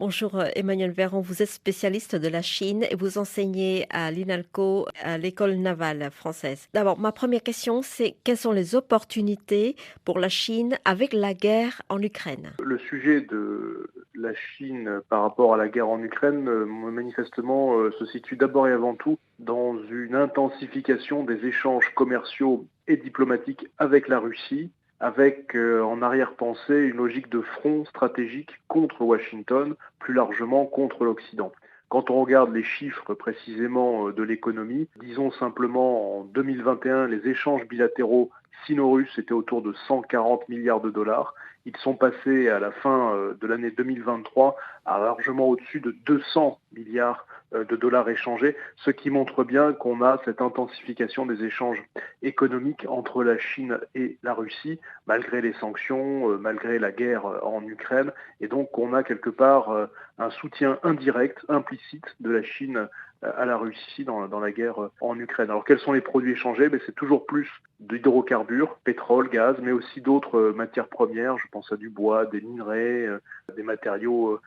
Bonjour Emmanuel Véron, vous êtes spécialiste de la Chine et vous enseignez à l'INALCO, à l'école navale française. D'abord, ma première question, c'est quelles sont les opportunités pour la Chine avec la guerre en Ukraine? Le sujet de la Chine par rapport à la guerre en Ukraine, manifestement, se situe d'abord et avant tout dans une intensification des échanges commerciaux et diplomatiques avec la Russie, avec en arrière-pensée une logique de front stratégique contre Washington, plus largement contre l'Occident. Quand on regarde les chiffres précisément de l'économie, disons simplement en 2021, les échanges bilatéraux sino-russes étaient autour de 140 milliards de dollars. Ils sont passés à la fin de l'année 2023 à largement au-dessus de 200 milliards de dollars échangés, ce qui montre bien qu'on a cette intensification des échanges économiques entre la Chine et la Russie, malgré les sanctions, malgré la guerre en Ukraine, et donc on a quelque part un soutien indirect, implicite de la Chine à la Russie dans la guerre en Ukraine. Alors quels sont les produits échangés? C'est toujours plus d'hydrocarbures, pétrole, gaz, mais aussi d'autres matières premières, je pense à du bois, des minerais, des matériaux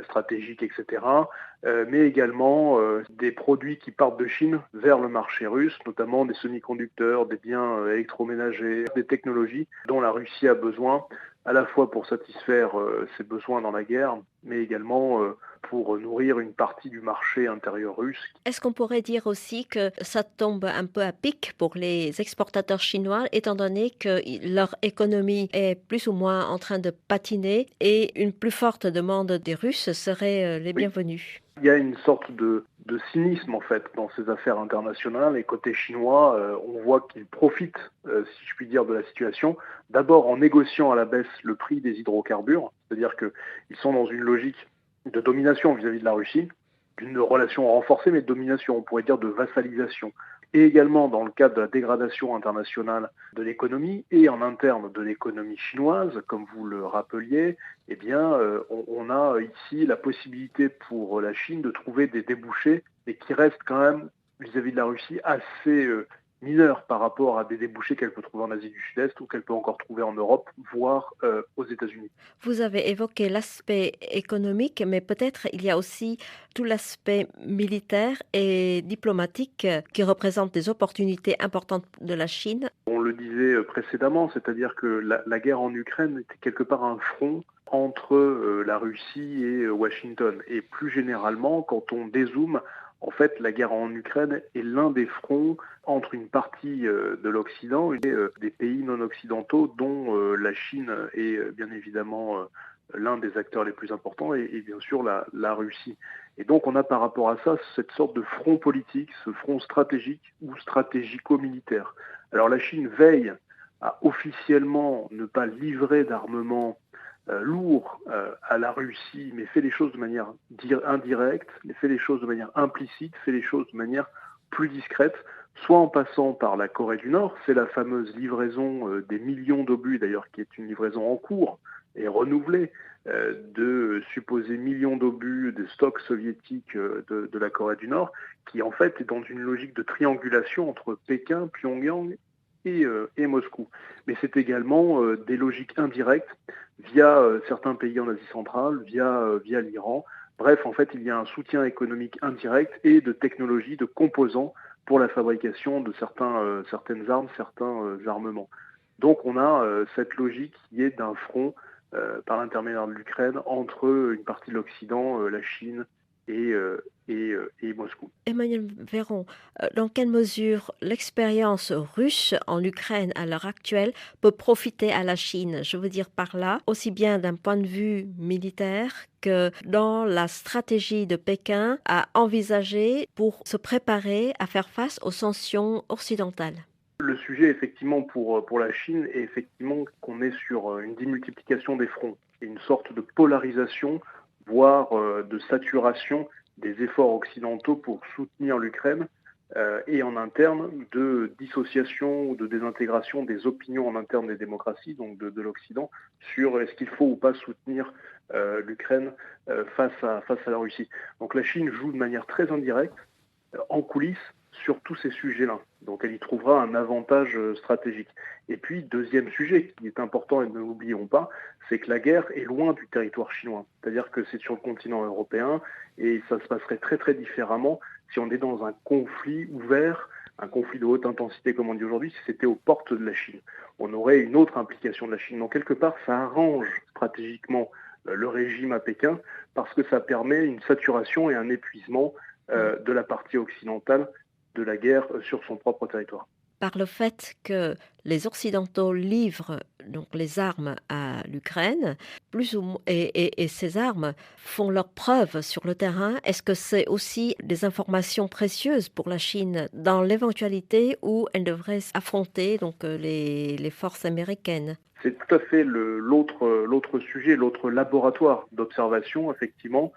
stratégiques, etc. Mais également des produits qui partent de Chine vers le marché russe, notamment des semi-conducteurs, des biens électroménagers, des technologies dont la Russie a besoin, à la fois pour satisfaire ses besoins dans la guerre, mais également pour nourrir une partie du marché intérieur russe. Est-ce qu'on pourrait dire aussi que ça tombe un peu à pic pour les exportateurs chinois, étant donné que leur économie est plus ou moins en train de patiner et une plus forte demande des Russes serait les Oui. bienvenus? Il y a une sorte de cynisme en fait dans ces affaires internationales et côté chinois, on voit qu'ils profitent, si je puis dire, de la situation. D'abord en négociant à la baisse le prix des hydrocarbures, c'est-à-dire qu'ils sont dans une logique de domination vis-à-vis de la Russie, d'une relation renforcée mais de domination, on pourrait dire de vassalisation. Et également dans le cadre de la dégradation internationale de l'économie et en interne de l'économie chinoise, comme vous le rappeliez, eh bien, on a ici la possibilité pour la Chine de trouver des débouchés, mais qui restent quand même, vis-à-vis de la Russie, assez mineurs par rapport à des débouchés qu'elle peut trouver en Asie du Sud-Est ou qu'elle peut encore trouver en Europe, voire aux États-Unis. Vous avez évoqué l'aspect économique, mais peut-être il y a aussi tout l'aspect militaire et diplomatique qui représente des opportunités importantes de la Chine. On le disait précédemment, c'est-à-dire que la guerre en Ukraine était quelque part un front entre la Russie et Washington. Et plus généralement, quand on dézoome, en fait, la guerre en Ukraine est l'un des fronts entre une partie de l'Occident et des pays non occidentaux, dont la Chine est bien évidemment l'un des acteurs les plus importants et bien sûr la Russie. Et donc on a par rapport à ça cette sorte de front politique, ce front stratégique ou stratégico-militaire. Alors la Chine veille à officiellement ne pas livrer d'armement lourd à la Russie, mais fait les choses de manière indirecte, mais fait les choses de manière implicite, fait les choses de manière plus discrète, soit en passant par la Corée du Nord, c'est la fameuse livraison des millions d'obus, d'ailleurs qui est une livraison en cours et renouvelée, de supposés millions d'obus de stocks soviétiques de la Corée du Nord, qui en fait est dans une logique de triangulation entre Pékin, Pyongyang et Moscou. Mais c'est également des logiques indirectes via certains pays en Asie centrale, via l'Iran. Bref, en fait, il y a un soutien économique indirect et de technologie, de composants pour la fabrication de certaines armes, certains armements. Donc on a cette logique qui est d'un front par l'intermédiaire de l'Ukraine entre une partie de l'Occident, la Chine et Moscou. Emmanuel Véron, dans quelle mesure l'expérience russe en Ukraine à l'heure actuelle peut profiter à la Chine? Je veux dire par là, aussi bien d'un point de vue militaire que dans la stratégie de Pékin à envisager pour se préparer à faire face aux sanctions occidentales. Le sujet, effectivement, pour la Chine est effectivement qu'on est sur une démultiplication des fronts et une sorte de polarisation, voire de saturation des efforts occidentaux pour soutenir l'Ukraine et en interne de dissociation ou de désintégration des opinions en interne des démocraties, donc de l'Occident, sur est-ce qu'il faut ou pas soutenir l'Ukraine face à la Russie. Donc la Chine joue de manière très indirecte en coulisses sur tous ces sujets-là. Donc elle y trouvera un avantage stratégique. Et puis, deuxième sujet qui est important et ne l'oublions pas, c'est que la guerre est loin du territoire chinois. C'est-à-dire que c'est sur le continent européen et ça se passerait très très différemment si on est dans un conflit ouvert, un conflit de haute intensité comme on dit aujourd'hui, si c'était aux portes de la Chine. On aurait une autre implication de la Chine. Donc quelque part, ça arrange stratégiquement le régime à Pékin parce que ça permet une saturation et un épuisement de la partie occidentale de la guerre sur son propre territoire. Par le fait que les Occidentaux livrent donc les armes à l'Ukraine, et ces armes font leurs preuves sur le terrain, est-ce que c'est aussi des informations précieuses pour la Chine dans l'éventualité où elle devrait affronter donc les forces américaines? C'est tout à fait l'autre sujet, l'autre laboratoire d'observation, effectivement,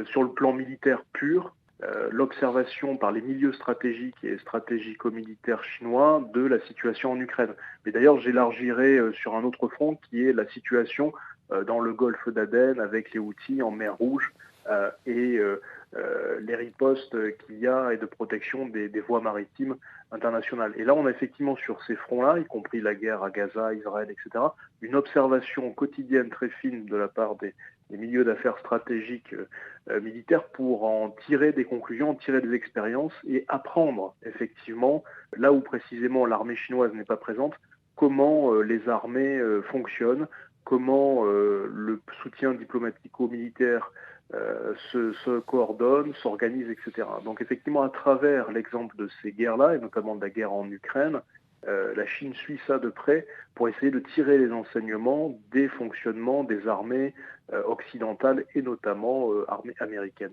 sur le plan militaire pur, l'observation par les milieux stratégiques et stratégico-militaires chinois de la situation en Ukraine. Mais d'ailleurs, j'élargirai sur un autre front qui est la situation dans le golfe d'Aden avec les Houthis en mer Rouge et les ripostes qu'il y a et de protection des voies maritimes internationales. Et là, on a effectivement sur ces fronts-là, y compris la guerre à Gaza, Israël, etc., une observation quotidienne très fine de la part des milieux d'affaires stratégiques militaires pour en tirer des conclusions, en tirer des expériences et apprendre effectivement, là où précisément l'armée chinoise n'est pas présente, comment les armées fonctionnent, comment le soutien diplomatico-militaire se coordonne, s'organise, etc. Donc effectivement, à travers l'exemple de ces guerres-là, et notamment de la guerre en Ukraine, la Chine suit ça de près pour essayer de tirer les enseignements des fonctionnements des armées occidentales et notamment armées américaines.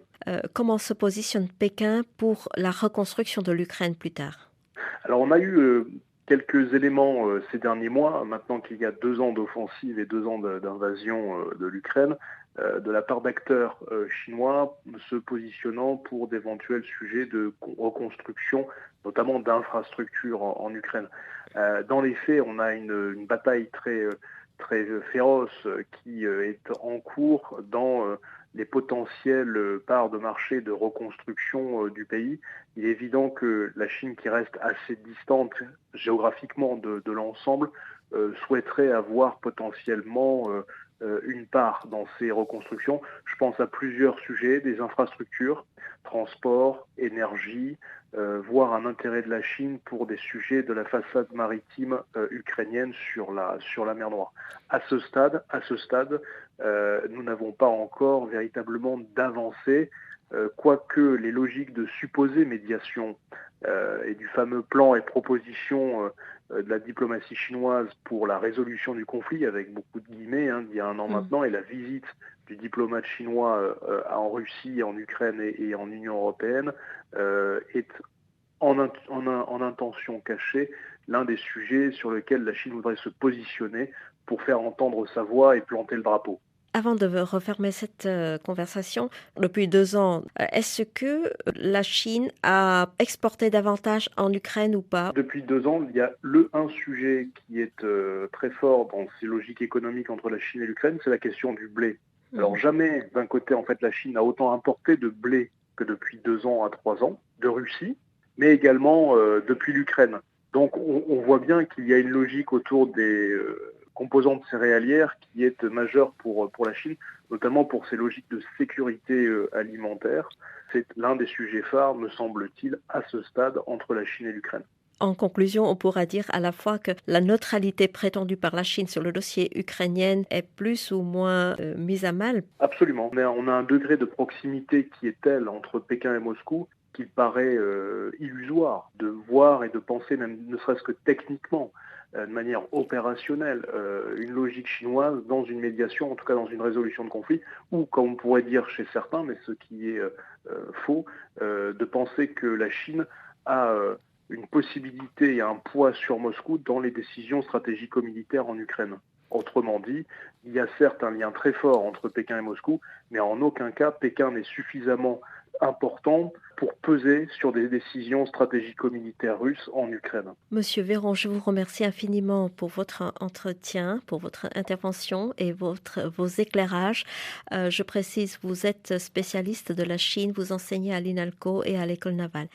Comment se positionne Pékin pour la reconstruction de l'Ukraine plus tard? Alors on a eu quelques éléments ces derniers mois, maintenant qu'il y a 2 ans d'offensive et 2 ans d'invasion de l'Ukraine, de la part d'acteurs chinois se positionnant pour d'éventuels sujets de reconstruction, notamment d'infrastructures en Ukraine. Dans les faits, on a une bataille très féroce qui est en cours dans les potentielles parts de marché de reconstruction du pays. Il est évident que la Chine, qui reste assez distante géographiquement de l'ensemble, souhaiterait avoir potentiellement une part dans ces reconstructions. Je pense à plusieurs sujets, des infrastructures, transport, énergie, voire un intérêt de la Chine pour des sujets de la façade maritime ukrainienne sur la mer Noire. À ce stade, nous n'avons pas encore véritablement d'avancée, quoique les logiques de supposée médiation et du fameux plan et proposition de la diplomatie chinoise pour la résolution du conflit, avec beaucoup de guillemets, d'il y a un an maintenant, et la visite du diplomate chinois en Russie, en Ukraine et en Union européenne est en intention cachée l'un des sujets sur lesquels la Chine voudrait se positionner pour faire entendre sa voix et planter le drapeau. Avant de refermer cette conversation, depuis 2 ans, est-ce que la Chine a exporté davantage en Ukraine ou pas? Depuis 2 ans, il y a un sujet qui est très fort dans ces logiques économiques entre la Chine et l'Ukraine, c'est la question du blé. Alors jamais, d'un côté, en fait, la Chine a autant importé de blé que depuis 2 ans à 3 ans, de Russie, mais également depuis l'Ukraine. Donc on voit bien qu'il y a une logique autour des composantes céréalières qui est majeure pour la Chine, notamment pour ces logiques de sécurité alimentaire. C'est l'un des sujets phares, me semble-t-il, à ce stade, entre la Chine et l'Ukraine. En conclusion, on pourra dire à la fois que la neutralité prétendue par la Chine sur le dossier ukrainien est plus ou moins mise à mal. Absolument. On a un degré de proximité qui est tel entre Pékin et Moscou qu'il paraît illusoire de voir et de penser, même ne serait-ce que techniquement, de manière opérationnelle, une logique chinoise dans une médiation, en tout cas dans une résolution de conflit, ou comme on pourrait dire chez certains, mais ce qui est faux, de penser que la Chine a une possibilité et un poids sur Moscou dans les décisions stratégico-militaires en Ukraine. Autrement dit, il y a certes un lien très fort entre Pékin et Moscou, mais en aucun cas Pékin n'est suffisamment important pour peser sur des décisions stratégico-militaires russes en Ukraine. Monsieur Véron, je vous remercie infiniment pour votre entretien, pour votre intervention et vos éclairages. Je précise, vous êtes spécialiste de la Chine, vous enseignez à l'INALCO et à l'École navale.